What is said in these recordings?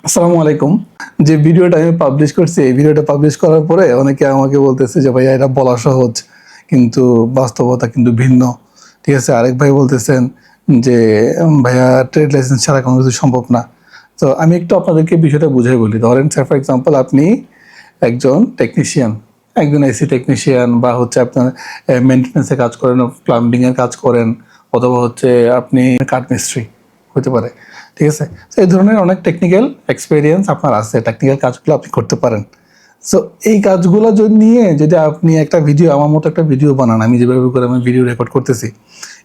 আসসালামু আলাইকুম। যে ভিডিওটা আমি পাবলিশ করছি, এই ভিডিওটা পাবলিশ করার পরে অনেকে আমাকে বলতেছে যে ভাইয়া এটা বলা সহজ, কিন্তু বাস্তবতা কিন্তু ভিন্ন। ঠিক আছে? আরেক ভাই বলতেছেন যে ভাইয়া ট্রেড লাইসেন্স ছাড়া কোনো কিছু সম্ভব না। তো আমি একটু আপনাদেরকে বিষয়টা বুঝাই বলি। ধরেন স্যার ফর এক্সাম্পল আপনি একজন টেকনিশিয়ান, একজন এসি টেকনিশিয়ান বা হচ্ছে আপনার মেনটেন্যান্সে কাজ করেন, প্লাম্বিংয়ের কাজ করেন, অথবা হচ্ছে আপনি কাঠ মিস্ত্রি হতে পারে। ঠিক আছে? তো এই ধরনের অনেক টেকনিক্যাল এক্সপেরিয়েন্স আপনার আছে, টেকনিক্যাল কাজগুলো আপনি করতে পারেন। সো এই কাজগুলো নিয়ে যদি আপনি একটা ভিডিও, আমার মতো একটা ভিডিও বানান, আমি যেভাবে করে আমি ভিডিও রেকর্ড করতেছি,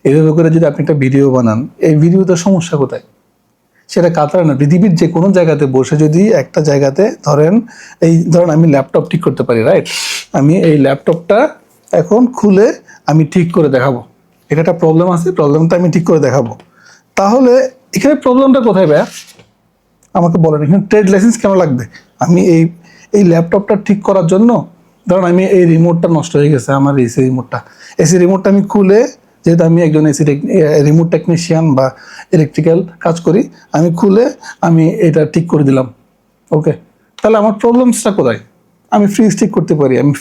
এইভাবে করে যদি আপনি একটা ভিডিও বানান, এই ভিডিওতে সমস্যা কোথায়? সেটা কাতার না, পৃথিবীর যে কোনো জায়গাতে বসে যদি একটা জায়গাতে ধরেন আমি ল্যাপটপ ঠিক করতে পারি, রাইট? আমি এই ল্যাপটপটা এখন খুলে আমি ঠিক করে দেখাবো। এটা একটা প্রবলেম আছে, প্রবলেমটা আমি ঠিক করে দেখাবো। তাহলে এখানে প্রবলেমটা কোথায় ভাইয়া? আমাকে বলেন, এখানে ট্রেড লাইসেন্স কেন লাগবে? আমি এই ল্যাপটপটা ঠিক করার জন্য, ধরুন আমি এই রিমোটটা নষ্ট হয়ে গেছে, আমার এসি রিমোটটা আমি খুলে, যেহেতু আমি একজন রিমোট টেকনিশিয়ান বা ইলেকট্রিক্যাল কাজ করি, আমি খুলে আমি এটা ঠিক করে দিলাম। ওকে, তাহলে আমার প্রবলেমসটা কোথায়? আমি ফ্রিজ ঠিক করতে পারি, আমি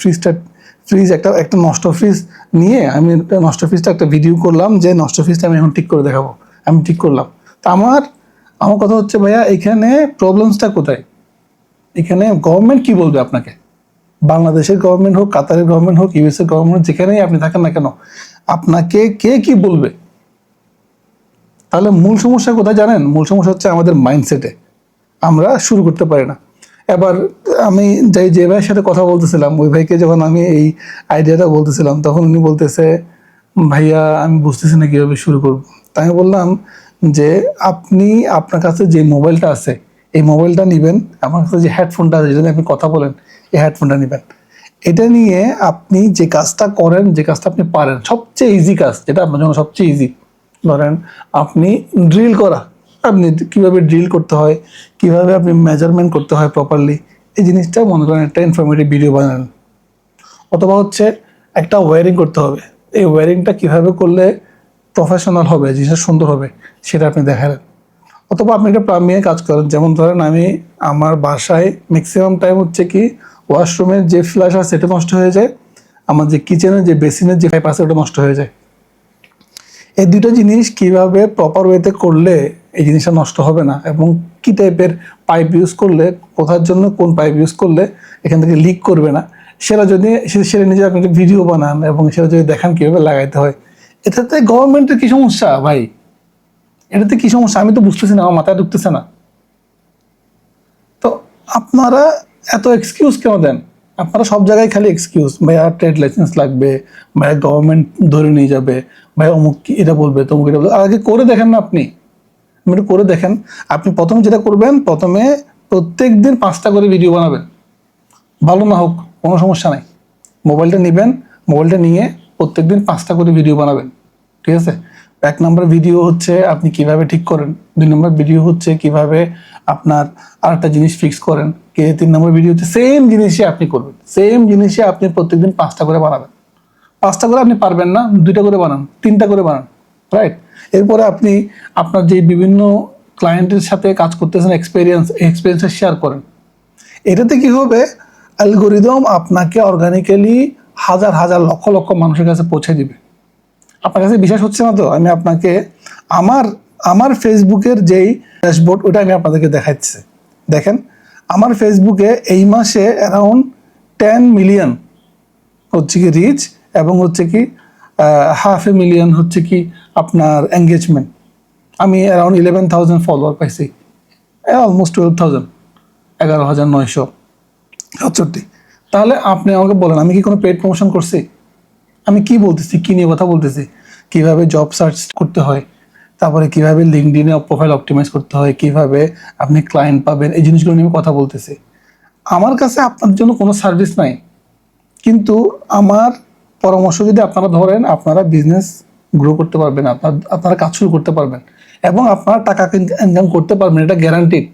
একটা নষ্ট ফ্রিজ নিয়ে আমি নষ্ট ফ্রিজটা একটা ভিডিও করলাম, যে নষ্ট ফ্রিজটা আমি এখন ঠিক করে দেখাবো, আমি ঠিক করলাম। তা আমার আমার কথা হচ্ছে ভাইয়া, এখানে প্রবলেমসটা কোথায়? এখানে গভর্নমেন্ট কি বলবে আপনাকে? বাংলাদেশের গভর্নমেন্ট হোক, কাতারের গভর্নমেন্ট হোক, ইউএস এর গভর্নমেন্ট, যেখানেই আপনি থাকেন না কেন, আপনাকে কে কি বলবে? তাহলে মূল সমস্যা কোথায় জানেন? মূল সমস্যা হচ্ছে আমাদের মাইন্ডসেটে। আমরা শুরু করতে পারি না। এবার আমি যে ভাইয়ের সাথে কথা বলতেছিলাম, ওই ভাইকে যখন আমি এই আইডিয়াটা বলতেছিলাম, তখন উনি বলতেছে, ভাইয়া আমি বুঝতেছি না কীভাবে শুরু করব। তাই আমি বললাম যে আপনি, আপনার কাছে যে মোবাইলটা আছে, এই মোবাইলটা নেবেন, আমার কাছে যে হেডফোনটা আছে, যেটা আপনি কথা বলেন, এই হেডফোনটা নেবেন। এটা নিয়ে আপনি যে কাজটা করেন, যে কাজটা আপনি পারেন, সবচেয়ে ইজি কাজ, যেটা আপনার জন্য সবচেয়ে ইজি, ধরেন আপনি ড্রিল করা, আপনি কীভাবে ড্রিল করতে হয়, কীভাবে আপনি মেজারমেন্ট করতে হয় প্রপারলি, এই জিনিসটা মনে করেন একটা ইনফরমেটিভ ভিডিও বানান। অথবা হচ্ছে একটা ওয়্যারিং করতে হবে, এই ওয়্যারিংটা কীভাবে করলে প্রফেশনাল হবে, জিনিসটা সুন্দর হবে, সেটা আপনি দেখালেন। অথবা আপনি একটা প্লাম্বিংয়ে কাজ করেন, যেমন ধরেন আমি আমার বাসায় ম্যাক্সিমাম টাইম হচ্ছে কি, ওয়াশরুমের যে ফ্ল্যাশ আছে সেটা নষ্ট হয়ে যায়, আমার যে কিচেনের যে বেসিনের যে পাইপ আছে ওটা নষ্ট হয়ে যায়। এই দুটো জিনিস কিভাবে প্রপার ওয়েতে করলে এই জিনিসটা নষ্ট হবে না, এবং কি টাইপের পাইপ ইউজ করলে, কোথার জন্য কোন পাইপ ইউজ করলে এখান থেকে লিক করবে না, সেটা নিজে আপনি একটা ভিডিও বানান এবং সেটা যদি দেখান কীভাবে লাগাইতে হয়, এটাতে গভর্নমেন্টের কী সমস্যা ভাই? এটাতে কী সমস্যা আমি তো বুঝতেছি না, আমার মাথায় ঢুকতেছে না। তো আপনারা এত এক্সকিউজ কেন দেন? আপনারা সব জায়গায় খালি এক্সকিউজ, ভাইয়া ট্রেড লাইসেন্স লাগবে, ভাইয়া গভর্নমেন্ট ধরে নিয়ে যাবে, ভাইয়া অমুক এটা বলবে, তমুক এটা বলবে। আগে করে দেখেন না আপনি, একটু করে দেখেন। আপনি প্রথমে যেটা করবেন, প্রথমে প্রত্যেক দিন 5টা করে ভিডিও বানাবেন, ভালো না হোক কোনো সমস্যা নাই। মোবাইলটা নেবেন, মোবাইলটা নিয়ে প্রত্যেকদিন 5টা করে ভিডিও বানাবেন। ঠিক আছে? 1 নম্বর ভিডিও হচ্ছে আপনি কিভাবে ঠিক করেন, 2 নম্বর ভিডিও হচ্ছে কিভাবে আপনার আরেকটা জিনিস ফিক্স করেন, 3 নম্বর ভিডিও হচ্ছে সেম জিনিসই আপনি করবেন, সেম জিনিসই আপনি প্রত্যেকদিন 5টা করে বানাবেন। 5টা করে আপনি পারবেন না, 2টা করে বানান, 3টা করে বানান, রাইট? এরপরে আপনি আপনার যে বিভিন্ন ক্লায়েন্টের সাথে কাজ করতেছেন, এক্সপিরিয়েন্স শেয়ার করেন। এটাতে কি হবে, অ্যালগোরিদম আপনাকে অর্গানিক্যালি হাজার হাজার লক্ষ লক্ষ মানুষের কাছে পৌঁছে দিবে। আপনার কাছে বিশ্বাস হচ্ছে না তো আমি আপনাকে আমার আমার ফেসবুকের যেই ড্যাশবোর্ড, ওটা আমি আপনাদেরকে দেখাচ্ছি। দেখেন, আমার ফেসবুকে এই মাসে অ্যারাউন্ড 10 মিলিয়ন হচ্ছে কি রিচ, এবং হচ্ছে কি 500,000 হচ্ছে কি আপনার এঙ্গেজমেন্ট। আমি অ্যারাউন্ড 11,000 ফলোয়ার পাইছি, অলমোস্ট 12,000, 11,967। তাহলে আপনি আমাকে বলেন, আমি কি কোনো পেড প্রমোশন করছি? আমি কি বলতেছি, কি নিয়ে কথা বলতেছি? কিভাবে জব সার্চ করতে হয়, তারপরে কিভাবে লিঙ্কডইনে প্রোফাইল অপটিমাইজ করতে হয়, কিভাবে আপনি ক্লায়েন্ট পাবেন, এই জিনিসগুলো নিয়ে কথা বলতেছি। আমার কাছে আপনার জন্য কোনো সার্ভিস নাই, কিন্তু আমার পরামর্শ যদি আপনারা ধরেন, আপনারা বিজনেস গ্রো করতে পারবেন, আপনারা কাজ শুরু করতে পারবেন, এবং আপনারা টাকা ইনকাম করতে পারবেন, এটা গ্যারান্টিড।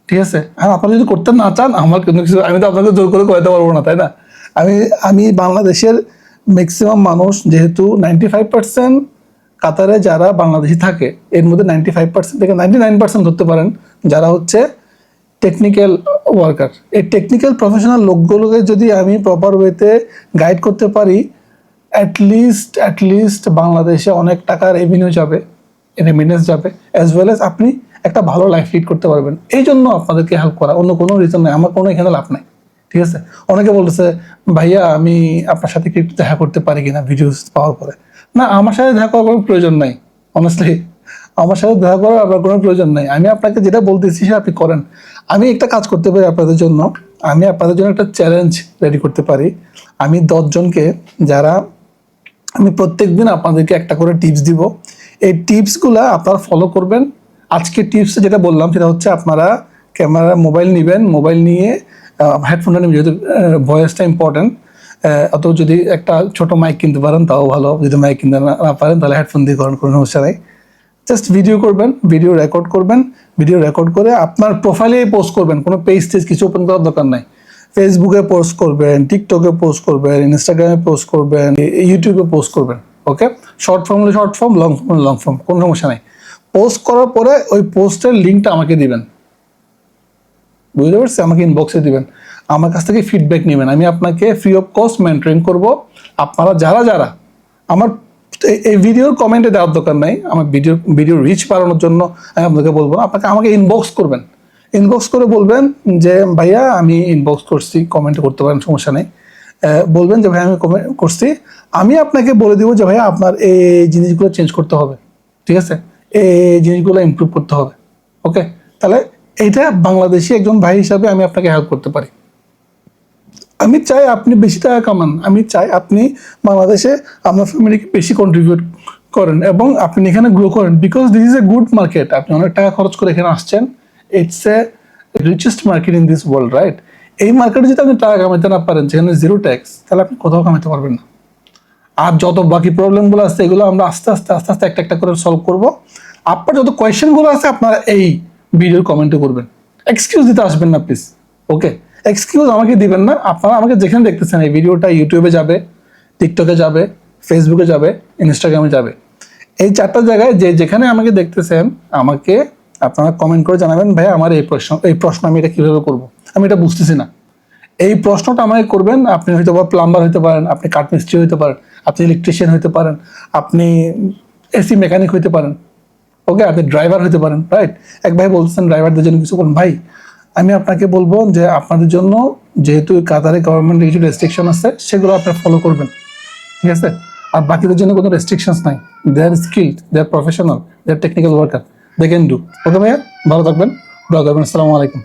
ঠিক আছে? আর আপনারা যদি করতে না চান, আমার কোনো কিছু, আমি তো আপনাকে জোর করে করাতে পারবো না, তাই না? আমি আমি বাংলাদেশের ম্যাক্সিমাম মানুষ, যেহেতু 95% কাতারে যারা বাংলাদেশি থাকে, এর মধ্যে 95% থেকে 99% ধরতে পারেন যারা হচ্ছে টেকনিক্যাল ওয়ার্কার। এই টেকনিক্যাল প্রফেশনাল লোকগুলোকে যদি আমি প্রপার ওয়েতে গাইড করতে পারি, অ্যাটলিস্ট বাংলাদেশে অনেক টাকার রেভিনিউ যাবে, রেমিটেন্স যাবে, অ্যাজ ওয়েল এজ আপনি একটা ভালো লাইফ লিড করতে পারবেন। এই জন্য আপনাদেরকে হেল্প করা, অন্য কোনো রিজন নেই, আমার কোনো এখানে লাভ নাই। ঠিক আছে, অনেকে বলতেছে ভাইয়া আমি আপনার সাথে কি একটু দেখা করতে পারি কিনা ভিডিওস পাওয়ার পরে। না, আমার সাথে দেখা করার কোনো প্রয়োজন নাই। অনেস্টলি আমার সাথে দেখা করার আপনার কোনো প্রয়োজন নাই। আমি আপনাকে যেটা বলতেছি সেটা আপনি করেন। আমি একটা কাজ করতে পারি আপনাদের জন্য, আমি আপনাদের জন্য একটা চ্যালেঞ্জ রেডি করতে পারি। আমি 10 জনকে, যারা আমি প্রত্যেকদিন আপনাদেরকে একটা করে টিপস দিব, এই টিপসগুলো আপনারা ফলো করবেন। আজকে টিপস যেটা বললাম সেটা হচ্ছে আপনারা ক্যামেরা মোবাইল নেবেন, মোবাইল নিয়ে হেডফোনটা নেবেন, যেহেতু ভয়েসটা ইম্পর্টেন্ট। অত যদি একটা ছোট মাইক কিনতে পারেন তাও ভালো, যদি মাইক কিনতে না পারেন তাহলে হেডফোন দিয়ে করেন, কোনো সমস্যা নেই। জাস্ট ভিডিও করবেন, ভিডিও রেকর্ড করবেন, ভিডিও রেকর্ড করে আপনার প্রোফাইলে পোস্ট করবেন, কোনো পেজ টেজ কিছু ওপেন করার দরকার নাই। ফেসবুকে পোস্ট করবেন, টিকটকে পোস্ট করবেন, ইনস্টাগ্রামে পোস্ট করবেন, ইউটিউবে পোস্ট করবেন। ওকে, শর্ট ফর্ম হলে শর্ট ফর্ম, লং ফর্ম হলে লং ফর্ম, কোনো সমস্যা নেই। পোস্ট করার পরে ওই পোস্টের লিঙ্কটা আমাকে দিবেন, বুঝতে পারছি? আমাকে ইনবক্সে দিবেন, আমার কাছ থেকে ফিডব্যাক নেবেন। আমি আপনাকে ফ্রি অফ কস্ট মেন্টরিং করব। আপনারা যারা আমার এই ভিডিওর কমেন্টে দেওয়ার দরকার নাই, আমার ভিডিও রিচ বাড়ানোর জন্য আমি আপনাকে বলবো না, আপনাকে আমাকে ইনবক্স করবেন, ইনবক্স করে বলবেন যে ভাইয়া আমি ইনবক্স করছি, কমেন্ট করতে পারেন, সমস্যা নেই। বলবেন যে ভাইয়া আমি কমেন্ট করছি, আমি আপনাকে বলে দিব যে ভাইয়া আপনার এই জিনিসগুলো চেঞ্জ করতে হবে, ঠিক আছে, এই জিনিসগুলো ইমপ্রুভ করতে হবে। ওকে, তাহলে এইটা বাংলাদেশি একজন ভাই হিসাবে আমি আপনাকে হেল্প করতে পারি। আমি চাই আপনি বেশি টাকা কামান, আমি চাই আপনি বাংলাদেশে আপনার ফ্যামিলিকে বেশি কন্ট্রিবিউট করেন এবং আপনি এখানে গ্রো করেন, because this is a good market. আপনি অনেক টাকা খরচ করে এখানে আসছেন, it's a richest market in this world, right? এই মার্কেটে যদি আপনি টাকা কামাতে না পারেন, যেখানে জিরো ট্যাক্স, তাহলে আপনি কোথাও কামাতে পারবেন না। আর যত বাকি প্রবলেমগুলো আছে এগুলো আমরা আস্তে আস্তে একটা করে সলভ করব। আপনার যত কোয়েশ্চেনগুলো আছে আপনারা এই ভিডিওর কমেন্টে করবেন, এক্সকিউজ দিতে আসবেন না প্লিজ। ওকে, এক্সকিউজ আমাকে দিবেন না। আপনারা আমাকে যেখানে দেখতেছেন, এই ভিডিওটা ইউটিউবে যাবে, টিকটকে যাবে, ফেসবুকে যাবে, ইনস্টাগ্রামে যাবে, এই 4টা জায়গায় যেখানে আমাকে দেখতেছেন, আমাকে আপনারা কমেন্ট করে জানাবেন ভাই আমার এই প্রশ্ন আমি এটা কিভাবে করব, আমি এটা বুঝতেছি না। এই প্রশ্নটা আমাকে করবেন। আপনি হয়তো বা প্লাম্বার হতে পারেন, আপনি কাঠমিস্ত্রি হতে পারেন, আপনি ইলেকট্রিশিয়ান হতে পারেন, আপনি এসি মেকানিক হতে পারেন, ওকে, আপনি ড্রাইভার হতে পারেন, রাইট? এক ভাই বলছেন ড্রাইভারদের জন্য কিছু বলুন। ভাই আমি আপনাকে বলবো যে আপনাদের জন্য যেহেতু কাতারে গভর্নমেন্ট কিছু রেস্ট্রিকশন আছে, সেগুলো আপনারা ফলো করবেন, ঠিক আছে? আর বাকিদের জন্য কোনো রেস্ট্রিকশনস নাই। They are skilled, they are professional, they are technical worker, they can do. Okay ভাইয়া, ভালো থাকবেন, দোয়া করবেন। আসসালামু আলাইকুম।